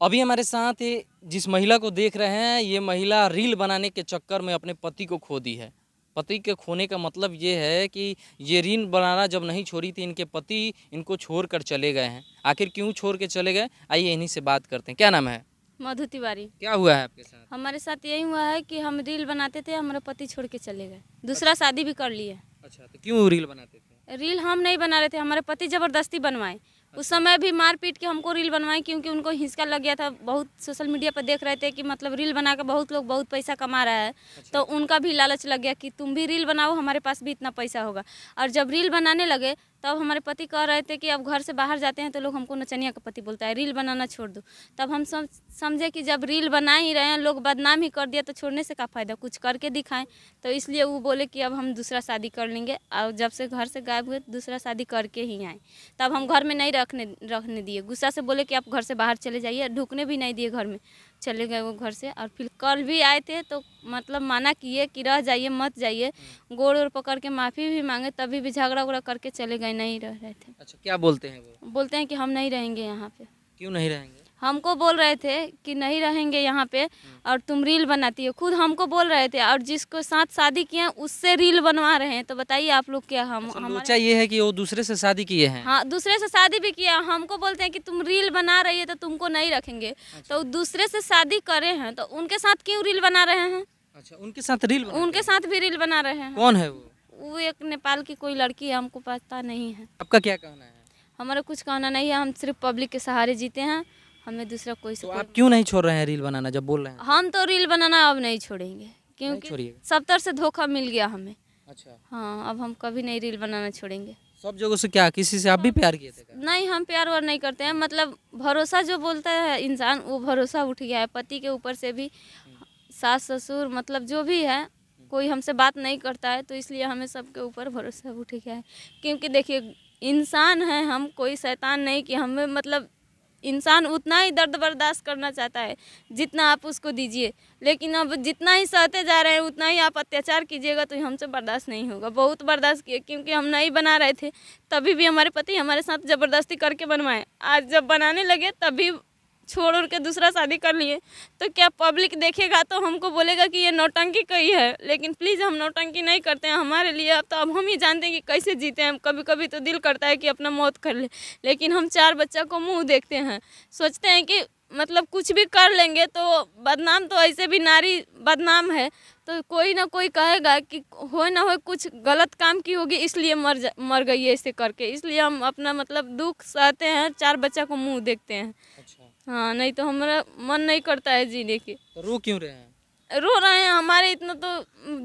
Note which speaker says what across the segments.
Speaker 1: अभी हमारे साथ जिस महिला को देख रहे हैं, ये महिला रील बनाने के चक्कर में अपने पति को खो दी है। पति के खोने का मतलब ये है कि ये रील बनाना जब नहीं छोड़ी थी, इनके पति इनको छोड़कर चले गए हैं। आखिर क्यों छोड़ के चले गए, आइए इन्हीं से बात करते हैं। क्या नाम है?
Speaker 2: मधु तिवारी।
Speaker 1: क्या हुआ है आपके साथ?
Speaker 2: हमारे साथ यही हुआ है कि हम रील बनाते थे, हमारे पति छोड़ के चले गए, दूसरा शादी भी कर लिए।
Speaker 1: अच्छा, तो क्यों रील बनाते थे?
Speaker 2: रील हम नहीं बना रहे थे, हमारे पति ज़बरदस्ती बनवाए। उस समय भी मार पीट के हमको रील बनवाए, क्योंकि उनको हिंसा लग गया था। बहुत सोशल मीडिया पर देख रहे थे कि मतलब रील बना के बहुत लोग बहुत पैसा कमा रहा है। तो उनका भी लालच लग गया कि तुम भी रील बनाओ, हमारे पास भी इतना पैसा होगा। और जब रील बनाने लगे तब हमारे पति कह रहे थे कि अब घर से बाहर जाते हैं तो लोग हमको नचनिया का पति बोलता है, रील बनाना छोड़ दो। तब हम समझे कि जब रील बना ही रहे हैं, लोग बदनाम ही कर दिया, तो छोड़ने से क्या फ़ायदा, कुछ करके दिखाएं। तो इसलिए वो बोले कि अब हम दूसरा शादी कर लेंगे। और जब से घर से गायब हुए, दूसरा शादी करके ही आए। तब हम घर में नहीं रखने दिए, गुस्सा से बोले कि आप घर से बाहर चले जाइए, ढुकने भी नहीं दिए घर में। चले गए वो घर से। और फिर कल भी आए थे तो मतलब माना किए कि रह जाइए, मत जाइए। गोड़ ओड़ पकड़ के माफ़ी भी मांगे, तभी भी झगड़ा उगड़ा करके चले गए, नहीं रह रहे थे।
Speaker 1: अच्छा, क्या बोलते हैं वो?
Speaker 2: बोलते हैं कि हम नहीं रहेंगे यहाँ पे।
Speaker 1: क्यों नहीं रहेंगे?
Speaker 2: हमको बोल रहे थे कि नहीं रहेंगे यहाँ पे, और तुम रील बनाती हो, खुद हमको बोल रहे थे। और जिसको साथ शादी किए हैं उससे रील बनवा रहे हैं। तो बताइए आप लोग क्या
Speaker 1: लोचा ये है कि वो दूसरे से शादी किए हैं?
Speaker 2: हाँ, दूसरे से शादी भी किया। हमको बोलते हैं कि तुम रील बना रही है तो तुमको नहीं रखेंगे। अच्छा। तो दूसरे से शादी करे हैं तो उनके साथ क्यों रील बना रहे हैं?
Speaker 1: अच्छा, उनके साथ रील
Speaker 2: उनके साथ भी रील बना रहे हैं।
Speaker 1: कौन है वो?
Speaker 2: वो एक नेपाल की कोई लड़की है, हमको पता नहीं है।
Speaker 1: आपका क्या कहना है?
Speaker 2: हमारा कुछ कहना नहीं है, हम सिर्फ पब्लिक के सहारे जीते हैं, हमें दूसरा कोई।
Speaker 1: तो आप क्यों नहीं छोड़ रहे हैं रील बनाना जब बोल रहे हैं?
Speaker 2: हम तो रील बनाना अब नहीं छोड़ेंगे, क्योंकि सब तरह से धोखा मिल गया हमें। अच्छा। हाँ, अब हम कभी नहीं रील बनाना छोड़ेंगे।
Speaker 1: सब जगहों से क्या, किसी से आप भी प्यार किए थे?
Speaker 2: नहीं, हम प्यार वार नहीं करते हैं। मतलब भरोसा जो बोलता है इंसान, वो भरोसा उठ गया है पति के ऊपर से भी। सास ससुर मतलब जो भी है, कोई हमसे बात नहीं करता है, तो इसलिए हमें सबके ऊपर भरोसा उठ गया है। क्योंकि देखिए, इंसान है हम, कोई शैतान नहीं कि हमें मतलब इंसान उतना ही दर्द बर्दाश्त करना चाहता है जितना आप उसको दीजिए। लेकिन अब जितना ही सहते जा रहे हैं उतना ही आप अत्याचार कीजिएगा तो हमसे बर्दाश्त नहीं होगा। बहुत बर्दाश्त किए, क्योंकि हम नहीं बना रहे थे तभी भी हमारे पति हमारे साथ ज़बरदस्ती करके बनवाए। आज जब बनाने लगे तभी छोड़ उड़ के दूसरा शादी कर लिए। तो क्या पब्लिक देखेगा तो हमको बोलेगा कि ये नौटंकी कही है। लेकिन प्लीज़, हम नौटंकी नहीं करते हैं। हमारे लिए अब हम ही जानते हैं कि कैसे जीते हैं। कभी कभी तो दिल करता है कि अपना मौत कर ले, लेकिन हम 4 बच्चा को मुंह देखते हैं, सोचते हैं कि मतलब कुछ भी कर लेंगे तो बदनाम, तो ऐसे भी नारी बदनाम है, तो कोई ना कोई कहेगा कि हो ना हो कुछ गलत काम की होगी, इसलिए मर गई है ऐसे करके। इसलिए हम अपना मतलब दुख सहते हैं, 4 बच्चा को मुंह देखते हैं। अच्छा। हाँ, नहीं तो हमारा मन नहीं करता है जीने की।
Speaker 1: तो रो क्यों रहे हैं?
Speaker 2: रो रहे हैं, हमारे इतना तो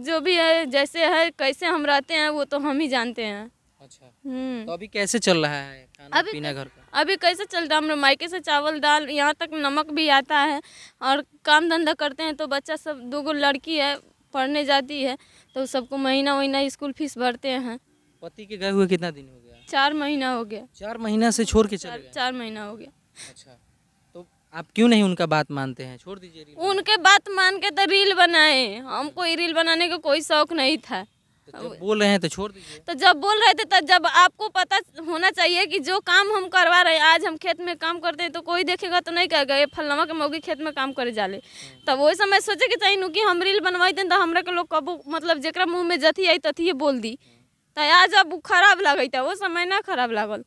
Speaker 2: जो भी है, जैसे है कैसे हम रहते हैं वो तो हम ही जानते हैं। अच्छा।
Speaker 1: तो अभी कैसे चल रहा है खाना पीना घर का?
Speaker 2: अभी कैसे चलता है, हम लोग मायके से चावल दाल, यहाँ तक नमक भी आता है। और काम धंधा करते हैं तो बच्चा सब, 2 लड़की है, पढ़ने जाती है, तो सबको महीना स्कूल फीस भरते हैं।
Speaker 1: पति के गए हुए कितना दिन हो गया?
Speaker 2: 4 महीना हो गया।
Speaker 1: 4 महीना से छोड़ के चले गए?
Speaker 2: 4 महीना हो गया।
Speaker 1: अच्छा, तो आप क्यों नहीं उनका बात मानते हैं? छोड़ दीजिए रील।
Speaker 2: उनके बात मान के तो रील बनाए, हमको रील बनाने का कोई शौक नहीं था।
Speaker 1: तो जब बोल रहे हैं तो छोड़ दीजिए।
Speaker 2: तो जब बोल रहे थे तो जब आपको पता होना चाहिए कि जो काम हम करवा रहे हैं, आज हम खेत में काम करते हैं तो कोई देखेगा तो नहीं कहेगा ये फलनमा के मौगी खेत में काम करे जाले। तब वही समय सोचे कि चाहिए कि हम रील बनवाई थे तो हमरा के लोग कबू मतलब जेकरा मुँह में जथी आई तथी बोल दी, तो आज अब खराब लगे था, वो समय ना खराब लागल।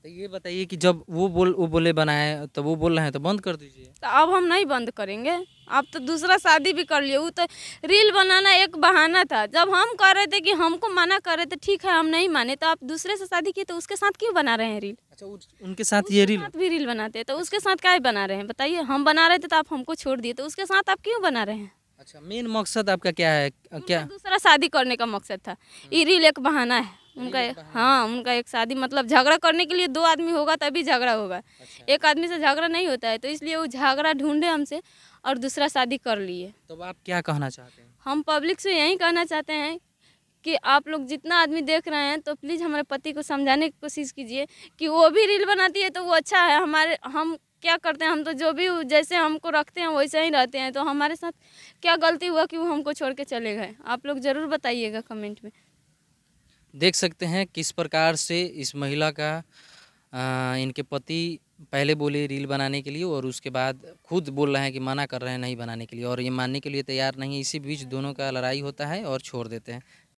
Speaker 1: तो ये बताइए कि जब वो बोले बनाए तो वो बोल रहे हैं तो बंद कर दीजिए।
Speaker 2: तो अब हम नहीं बंद करेंगे, अब तो दूसरा शादी भी कर लिए। वो तो रील बनाना एक बहाना था। जब हम कर रहे थे कि हमको मना कर रहे थे, ठीक है हम नहीं माने, तो आप दूसरे से शादी किए तो उसके साथ क्यों बना रहे हैं रील?
Speaker 1: अच्छा, उनके साथ ये रील
Speaker 2: भी रील बनाते हैं तो उसके साथ क्या बना रहे हैं बताइए? हम बना रहे थे तो आप हमको छोड़ दिए, तो उसके साथ आप क्यों बना रहे हैं?
Speaker 1: अच्छा, मेन मकसद आपका क्या है? क्या
Speaker 2: दूसरा शादी करने का मकसद था। ये रील एक बहाना है उनका। हाँ, उनका एक शादी मतलब झगड़ा करने के लिए 2 आदमी होगा तभी झगड़ा होगा। अच्छा। एक आदमी से झगड़ा नहीं होता है, तो इसलिए वो झगड़ा ढूंढे हमसे और दूसरा शादी कर लिए।
Speaker 1: तो आप क्या कहना चाहते हैं?
Speaker 2: हम पब्लिक से यही कहना चाहते हैं कि आप लोग जितना आदमी देख रहे हैं तो प्लीज़ हमारे पति को समझाने की कोशिश कीजिए कि वो भी रील बनाती है तो वो अच्छा है। हम क्या करते हैं, हम तो जो भी जैसे हमको रखते हैं वैसे ही रहते हैं, तो हमारे साथ क्या गलती हुआ कि वो हमको छोड़ के चले गए? आप लोग ज़रूर बताइएगा कमेंट में।
Speaker 1: देख सकते हैं किस प्रकार से इस महिला का इनके पति पहले बोले रील बनाने के लिए और उसके बाद खुद बोल रहे हैं कि मना कर रहे हैं नहीं बनाने के लिए, और ये मानने के लिए तैयार नहीं है। इसी बीच दोनों का लड़ाई होता है और छोड़ देते हैं।